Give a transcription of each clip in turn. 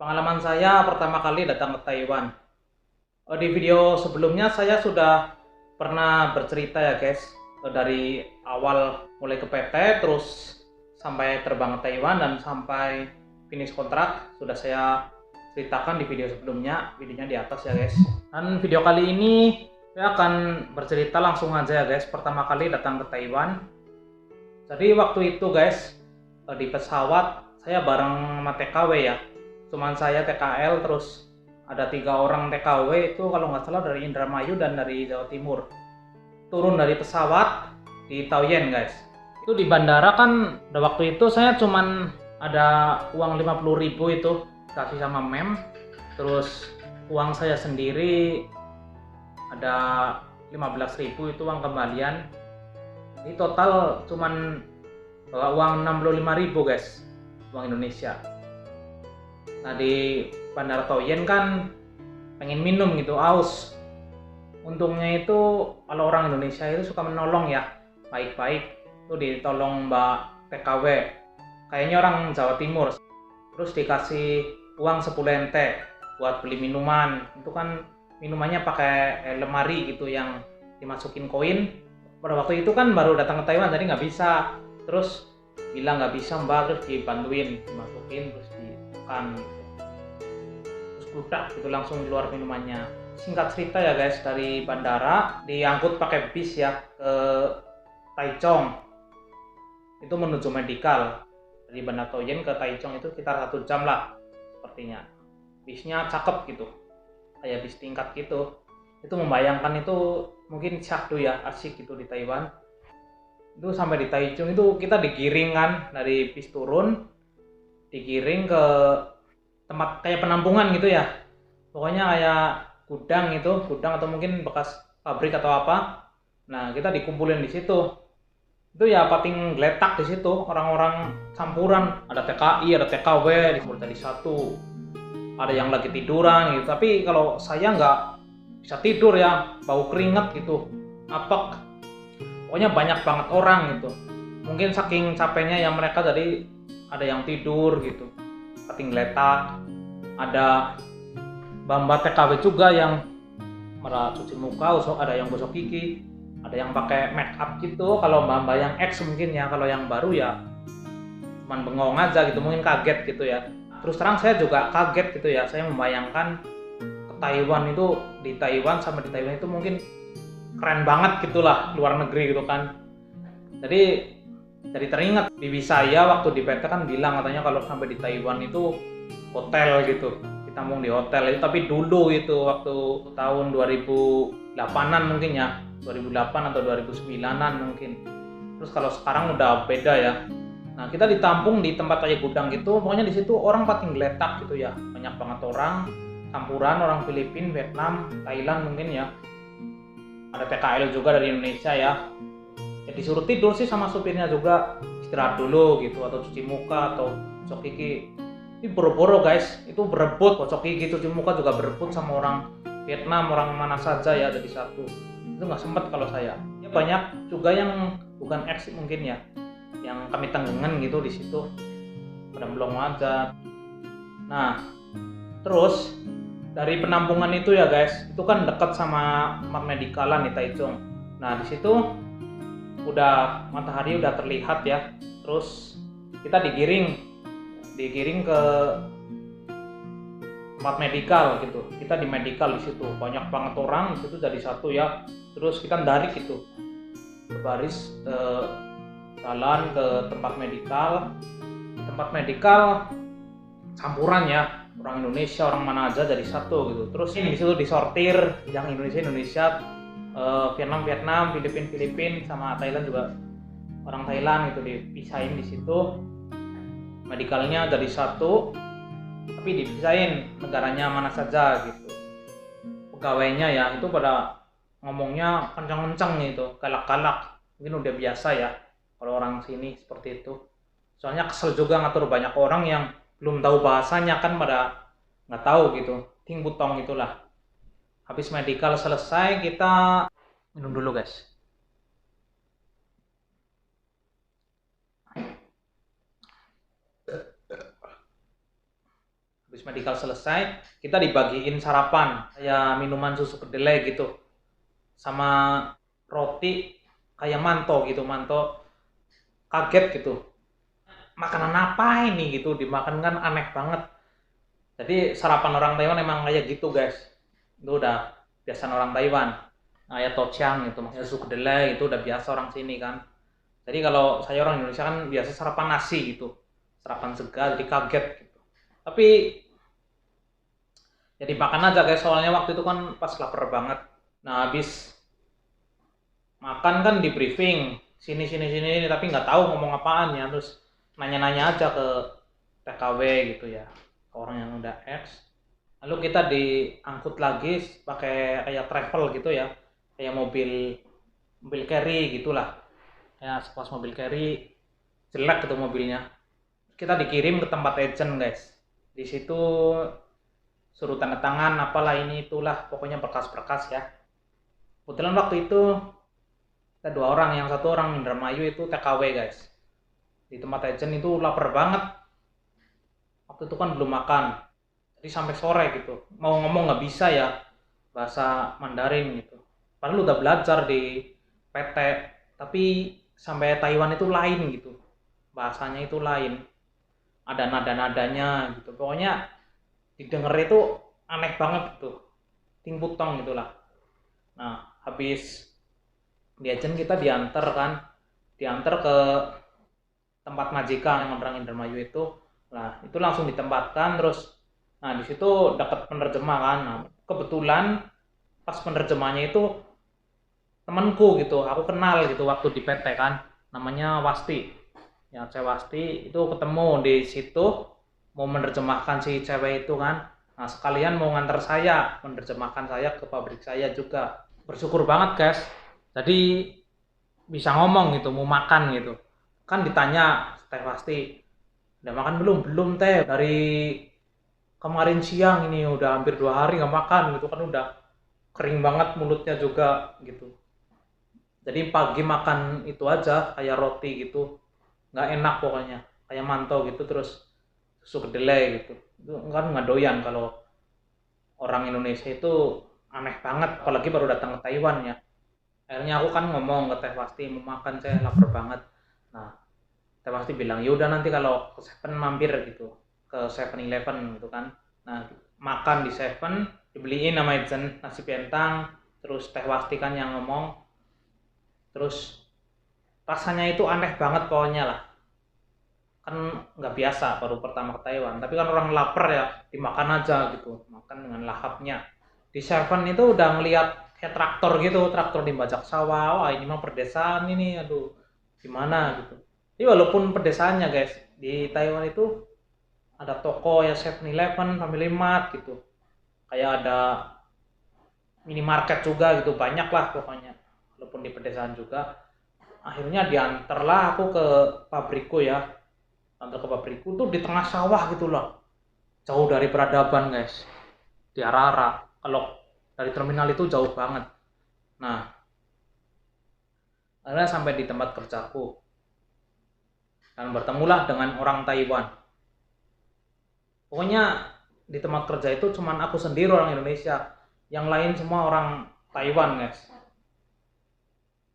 Pengalaman saya pertama kali datang ke Taiwan. Di video sebelumnya saya sudah pernah bercerita ya guys, dari awal mulai ke PT terus sampai terbang ke Taiwan dan sampai finish kontrak sudah saya ceritakan di video sebelumnya, videonya di atas ya guys. Dan video kali ini saya akan bercerita langsung aja ya guys, pertama kali datang ke Taiwan. Jadi waktu itu guys, di pesawat saya bareng sama TKW ya, cuman saya TKL, terus ada 3 orang TKW itu kalau nggak salah dari Indramayu dan dari Jawa Timur. Turun dari pesawat di Taoyuan guys. Itu di bandara kan waktu itu saya cuman ada uang 50.000 itu kasih sama mem. Terus uang saya sendiri ada 15.000 itu uang kembalian. Ini total cuman bawa uang 65.000 guys, uang Indonesia. Nah di Bandara Taoyuan kan pengen minum gitu, aus. Untungnya itu kalau orang Indonesia itu suka menolong ya, baik-baik. Itu ditolong Mbak TKW, kayaknya orang Jawa Timur. Terus dikasih uang 10 NT buat beli minuman. Itu kan minumannya pakai lemari gitu yang dimasukin koin. Pada waktu itu kan baru datang ke Taiwan jadi nggak bisa. Terus bilang nggak bisa Mbak, terus dibantuin dimasukin terus ditekan gitu. Terus gludak gitu langsung keluar minumannya. Singkat cerita ya guys, dari bandara diangkut pakai bis ya ke Taichung. Itu menuju medical. Dari Bandara Taoyuan ke Taichung itu sekitar 1 jam lah sepertinya. Bisnya cakep gitu, kayak bis tingkat gitu. Itu membayangkan itu mungkin syahdu ya, asik gitu di Taiwan. Itu sampai di Taichung itu kita digiring kan, dari bis turun digiring ke tempat kayak penampungan gitu ya, pokoknya kayak gudang itu, gudang atau mungkin bekas pabrik atau apa. Nah kita dikumpulin di situ. Itu ya pating geletak di situ, orang-orang campuran, ada TKI, ada TKW, dikumpul tadi satu. Ada yang lagi tiduran gitu, tapi kalau saya nggak bisa tidur ya, bau keringet gitu, apek. Pokoknya banyak banget orang gitu. Mungkin saking capeknya ya mereka, jadi ada yang tidur gitu, pating geletak. Ada mbak TKW juga yang merah cuci muka, ada yang gosok gigi, ada yang pakai make up gitu. Kalau mbak-mbak yang ex mungkin ya, kalau yang baru ya cuman bengong aja gitu, mungkin kaget gitu ya. Terus terang saya juga kaget gitu ya, saya membayangkan ke Taiwan itu, di Taiwan sama di Taiwan itu mungkin keren banget gitulah, luar negeri gitu kan. Jadi teringat bibi saya waktu di PT kan bilang katanya kalau sampai di Taiwan itu hotel gitu, ditampung di hotel itu. Tapi dulu itu waktu tahun 2008-an mungkin ya, 2008 atau 2009-an mungkin. Terus kalau sekarang udah beda ya. Nah kita ditampung di tempat kayak gudang gitu, pokoknya di situ orang paling geletak gitu ya, banyak banget orang, campuran orang Filipina, Vietnam, Thailand mungkin ya. Ada TKL juga dari Indonesia ya. Ya disuruh tidur sih sama supirnya juga, istirahat dulu gitu, atau cuci muka atau gosok gigi. Ini boro-boro guys, itu berebut, gosok gigi cuci muka juga berebut sama orang Vietnam, orang mana saja ya, ada di satu. Itu nggak sempet kalau saya. Ya banyak juga yang bukan ex mungkin ya, yang kami tenggengan gitu di situ, pada belum aja. Nah terus dari penampungan itu ya guys, itu kan dekat sama tempat medikalan di Taichung. Nah di situ udah matahari udah terlihat ya. Terus kita digiring ke tempat medikal gitu. Kita di medikal di situ banyak banget orang di situ jadi satu ya. Terus kita darik gitu, berbaris jalan ke tempat medikal. Di tempat medikal campuran ya, orang Indonesia, orang mana aja jadi satu gitu. Terus ini di situ disortir, yang Indonesia, Vietnam, Filipina sama Thailand juga, orang Thailand itu dipisahin di situ. Medikalnya jadi satu, tapi dipisahin negaranya mana saja gitu. Pegawainya ya itu pada ngomongnya kencang-kencang gitu, galak-galak. Mungkin udah biasa ya kalau orang sini seperti itu. Soalnya kesel juga ngatur banyak orang yang belum tahu bahasanya kan, pada nggak tahu gitu, ting butong itulah. Habis medikal selesai kita minum dulu guys. Habis medical selesai, kita dibagiin sarapan, kayak minuman susu kedelai gitu, sama roti kayak manto gitu, manto. Kaget gitu, makanan apa ini gitu, dimakan kan aneh banget. Jadi sarapan orang Taiwan emang kayak gitu guys, itu udah biasa orang Taiwan. Kayak tochiang itu, maksudnya susu kedelai itu udah biasa orang sini kan. Jadi kalau saya orang Indonesia kan biasa sarapan nasi gitu, sarapan segar, jadi kaget gitu. Tapi jadi makan aja guys, soalnya waktu itu kan pas lapar banget. Nah habis makan kan di briefing, sini sini sini, tapi nggak tahu ngomong apaan ya, terus nanya-nanya aja ke TKW gitu ya, ke orang yang udah ex. Lalu kita diangkut lagi pakai kayak travel gitu ya, kayak mobil mobil carry gitulah, ya sekelas mobil carry, jelek gitu mobilnya. Kita dikirim ke tempat agent guys, di situ suruh tanda tangan apalah ini itulah, pokoknya berkas-berkas ya. Kebetulan waktu itu ada 2 orang, yang satu orang Indramayu itu TKW guys. Di tempat agent itu lapar banget, waktu itu kan belum makan, jadi sampai sore gitu, mau ngomong nggak bisa ya bahasa Mandarin gitu, padahal udah belajar di PT, tapi sampai Taiwan itu lain gitu, bahasanya itu lain, ada nada-nadanya gitu, pokoknya didengar itu aneh banget gitu, timputong gitulah. Nah habis di agent kita diantar kan, diantar ke tempat majikan yang orang Indramayu itu. Nah itu langsung ditempatkan, terus nah di situ dapat penerjemah kan. Nah, kebetulan pas penerjemahnya itu temanku gitu, aku kenal gitu waktu di PT kan, namanya Wasti ya, cewek Wasti itu, ketemu di situ mau menerjemahkan si cewek itu kan. Nah sekalian mau nganter saya menerjemahkan saya ke pabrik saya juga. Bersyukur banget guys, jadi bisa ngomong gitu, mau makan gitu kan, ditanya teh pasti udah makan belum, belum teh, dari kemarin siang ini udah hampir 2 hari nggak makan gitu kan, udah kering banget mulutnya juga gitu. Jadi pagi makan itu aja kayak roti gitu, nggak enak pokoknya, kayak manto gitu, terus susu kedelai gitu. Itu kan nggak doyan, kalau orang Indonesia itu aneh banget, apalagi baru datang ke Taiwan ya. Akhirnya aku kan ngomong ke Teh Pasti, mau makan saya lapar banget. Nah Teh Pasti bilang ya udah nanti kalau ke Seven mampir gitu, ke 7-Eleven gitu kan. Nah makan di Seven, dibeliin nama Ejen nasi pentang, terus Teh Pasti kan yang ngomong, terus rasanya itu aneh banget pokoknya lah, kan nggak biasa baru pertama ke Taiwan, tapi kan orang lapar ya, dimakan aja gitu, makan dengan lahapnya. Di Seven itu udah ngeliat kayak traktor gitu, traktor dibajak sawah, wah ini mah perdesaan ini, aduh gimana gitu. Jadi walaupun pedesaannya guys, di Taiwan itu ada toko ya 7-Eleven, Family Mart gitu, kayak ada minimarket juga gitu, banyak lah pokoknya, walaupun di pedesaan juga. Akhirnya diantarlah aku ke pabrikku ya, antar ke pabrikku tuh di tengah sawah gitu loh, jauh dari peradaban guys, di Arara. Kalau dari terminal itu jauh banget. Nah akhirnya sampai di tempat kerjaku dan bertemulah dengan orang Taiwan. Pokoknya di tempat kerja itu cuman aku sendiri orang Indonesia, yang lain semua orang Taiwan guys.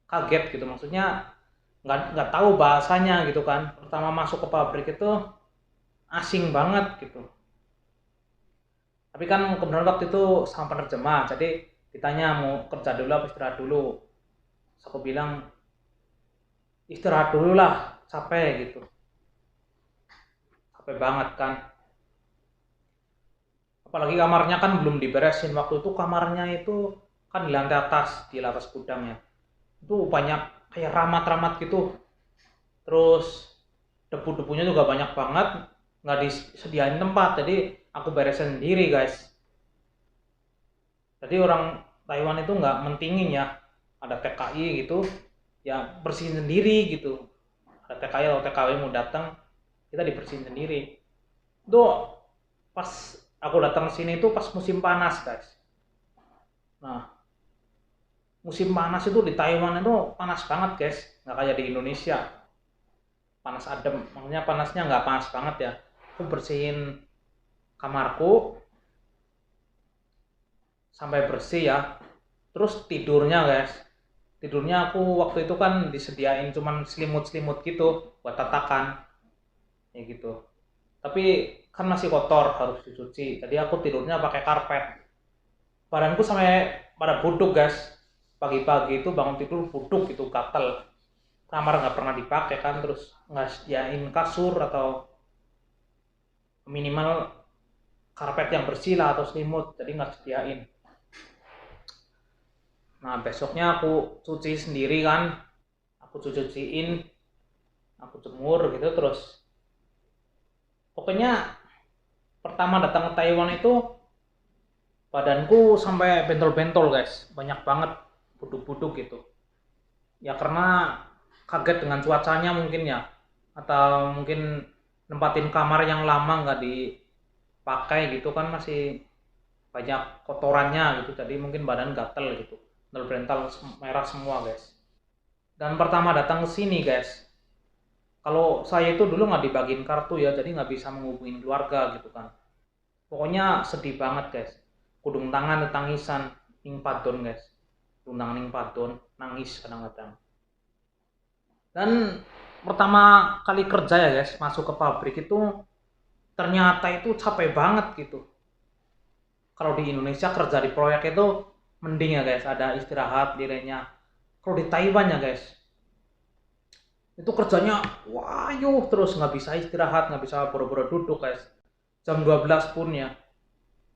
Kaget gitu, maksudnya nggak tahu bahasanya gitu kan, pertama masuk ke pabrik itu asing banget gitu. Tapi kan kebenaran waktu itu sama penerjemah, jadi ditanya mau kerja dulu apa istirahat dulu. Terus aku bilang istirahat dulu lah, capek gitu, capek banget kan. Apalagi kamarnya kan belum diberesin, waktu itu kamarnya itu kan di lantai atas, di lapas gudang ya, itu banyak kayak ramat-ramat gitu, terus debu-debunya juga banyak banget, nggak disediain tempat, jadi aku beresin sendiri guys. Jadi orang Taiwan itu nggak mentingin ya, ada TKI gitu ya bersihin sendiri gitu, ada TKI atau TKW mau datang, kita dibersihin sendiri. Itu pas aku datang sini itu pas musim panas guys. Nah musim panas itu di Taiwan itu panas banget guys, nggak kayak di Indonesia panas adem, maksudnya panasnya nggak panas banget ya. Aku bersihin kamarku sampai bersih ya. Terus tidurnya guys, tidurnya aku waktu itu kan disediain cuman selimut-selimut gitu buat tatakan ya gitu. Tapi kan masih kotor, harus dicuci. Jadi aku tidurnya pakai karpet. Badanku sampai pada buduk guys. Pagi-pagi itu bangun tidur buduk gitu, gatel. Kamar nggak pernah dipakai kan, terus nggak sediain kasur atau minimal karpet yang bersih lah atau selimut, jadi nggak sediain. Nah besoknya aku cuci sendiri kan, aku cuciin, aku jemur gitu. Terus pokoknya pertama datang ke Taiwan itu badanku sampai bentol-bentol guys, banyak banget buduk-buduk gitu ya, karena kaget dengan cuacanya mungkin ya, atau mungkin nempatin kamar yang lama nggak dipakai gitu kan, masih banyak kotorannya gitu, jadi mungkin badan gatel gitu, bental merah semua guys. Dan pertama datang ke sini guys, kalau saya itu dulu nggak dibagiin kartu ya, jadi nggak bisa menghubungin keluarga gitu kan. Pokoknya sedih banget guys, kudung tangan tangisan ing padon guys, kudung tangan ing padon, nangis kadang-kadang. Dan pertama kali kerja ya guys, masuk ke pabrik itu ternyata itu capek banget gitu. Kalau di Indonesia kerja di proyek itu mending ya guys, ada istirahat dirinya. Kalau di Taiwan ya guys, itu kerjanya wayuh terus, nggak bisa istirahat, nggak bisa boro-boro duduk guys. Jam 12 pun ya,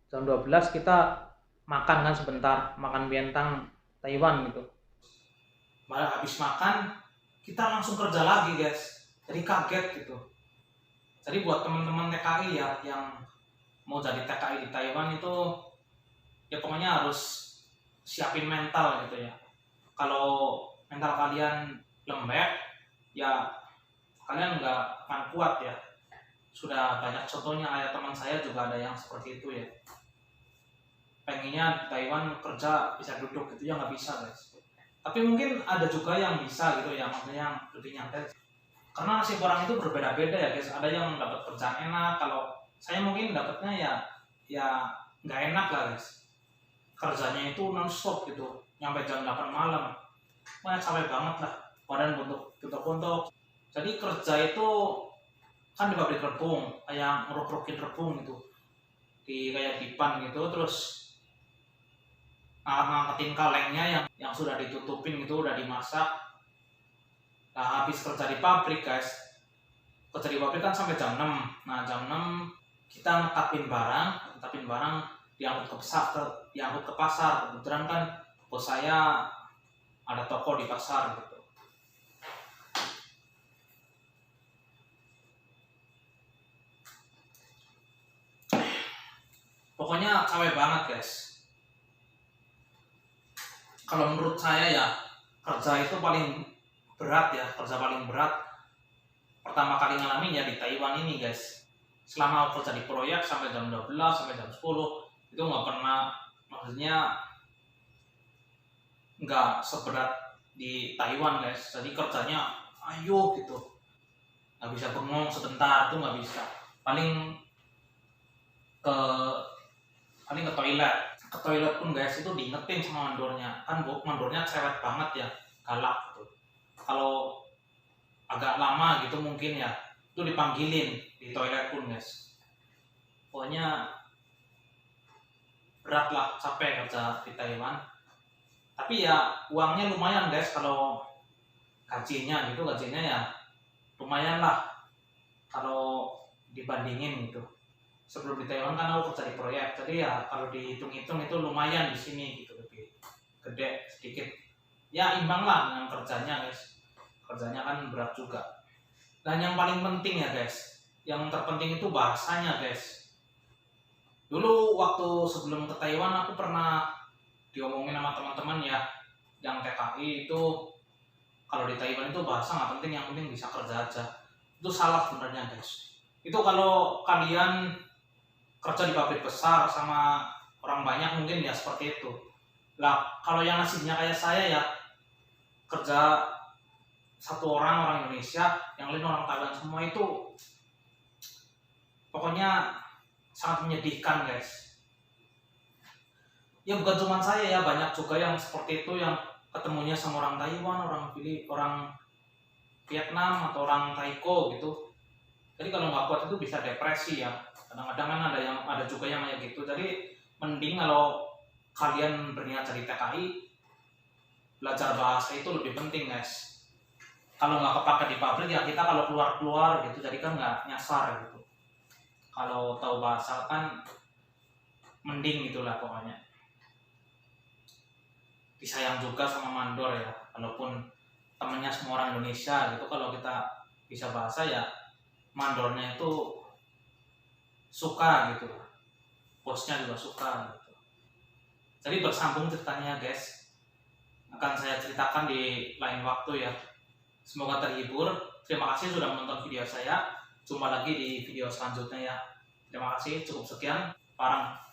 jam 12 kita makan kan sebentar, makan bientang Taiwan gitu. Malah habis makan kita langsung kerja lagi guys, jadi kaget gitu. Jadi buat teman-teman TKI ya yang mau jadi TKI di Taiwan itu ya pokoknya harus siapin mental gitu ya. Kalau mental kalian lembek ya kalian nggak akan kuat ya. Sudah banyak contohnya, kayak teman saya juga ada yang seperti itu ya. Pengennya di Taiwan kerja bisa duduk gitu ya, nggak bisa guys. Tapi mungkin ada juga yang bisa gitu ya, maksudnya yang lebih nyantai. Karena nasib orang itu berbeda-beda ya guys. Ada yang dapat kerjaan enak, kalau saya mungkin dapatnya ya nggak enak lah guys. Kerjanya itu non-stop gitu, nyampe jam 8 malam. Wah capek banget lah, badan buntuk-buntuk. Jadi kerja itu kan di pabrik rebung, kayak ngeruk-ngerukin rebung gitu, di kayak dipan gitu, terus ngangkatin kalengnya yang sudah ditutupin gitu, udah dimasak. Nah habis kerja di pabrik guys, kerja di pabrik kan sampai jam 6. Nah jam 6 kita ngekapin barang diangkut ke pasar. Kebetulan kan bos saya ada toko di pasar gitu. Pokoknya capek banget guys. Kalau menurut saya ya, kerja itu paling berat ya, kerja paling berat pertama kali ngalamin ya di Taiwan ini guys. Selama aku kerja di proyek sampai jam 12 sampai jam 10 itu nggak pernah, maksudnya nggak seberat di Taiwan guys. Jadi kerjanya ayo gitu, nggak bisa bengong sebentar tuh, nggak bisa. Paling ke toilet pun guys itu diingetin sama mandornya, kan mandornya cewek banget ya, galak gitu. Kalau agak lama gitu mungkin ya itu dipanggilin di toilet pun guys. Pokoknya berat lah, capek kerja di Taiwan. Tapi ya uangnya lumayan guys, kalau gajinya ya lumayan lah kalau dibandingin gitu. Sebelum di Taiwan kan aku kerja di proyek, jadi ya kalau dihitung-hitung itu lumayan di sini gitu, lebih gede sedikit. Ya imbang lah dengan kerjanya guys. Kerjanya kan berat juga. Dan yang paling penting ya guys, yang terpenting itu bahasanya guys. Dulu waktu sebelum ke Taiwan aku pernah diomongin sama teman-teman ya yang TKI itu, kalau di Taiwan itu bahasa nggak penting, yang penting bisa kerja aja. Itu salah sebenarnya guys. Itu kalau kalian kerja di pabrik besar sama orang banyak mungkin ya seperti itu lah. Kalau yang nasibnya kayak saya ya, kerja satu orang Indonesia, yang lain orang Taiwan semua, itu pokoknya sangat menyedihkan guys. Ya bukan cuma saya ya, banyak juga yang seperti itu, yang ketemunya sama orang Taiwan, orang Vietnam atau orang Taiko gitu. Jadi kalau nggak kuat itu bisa depresi ya. Kadang-kadang kan ada juga yang kayak gitu. Jadi mending kalau kalian berniat jadi TKI, belajar bahasa itu lebih penting guys. Kalau nggak kepake di pabrik ya kita kalau keluar gitu, jadi kan nggak nyasar gitu. Kalau tahu bahasa kan mending gitulah pokoknya. Disayang juga sama mandor ya, walaupun temennya semua orang Indonesia gitu, kalau kita bisa bahasa ya mandornya itu suka gitu, bosnya juga suka gitu. Jadi bersambung ceritanya guys, akan saya ceritakan di lain waktu ya. Semoga terhibur. Terima kasih sudah menonton video saya. Jumpa lagi di video selanjutnya ya. Terima kasih, cukup sekian. Parang.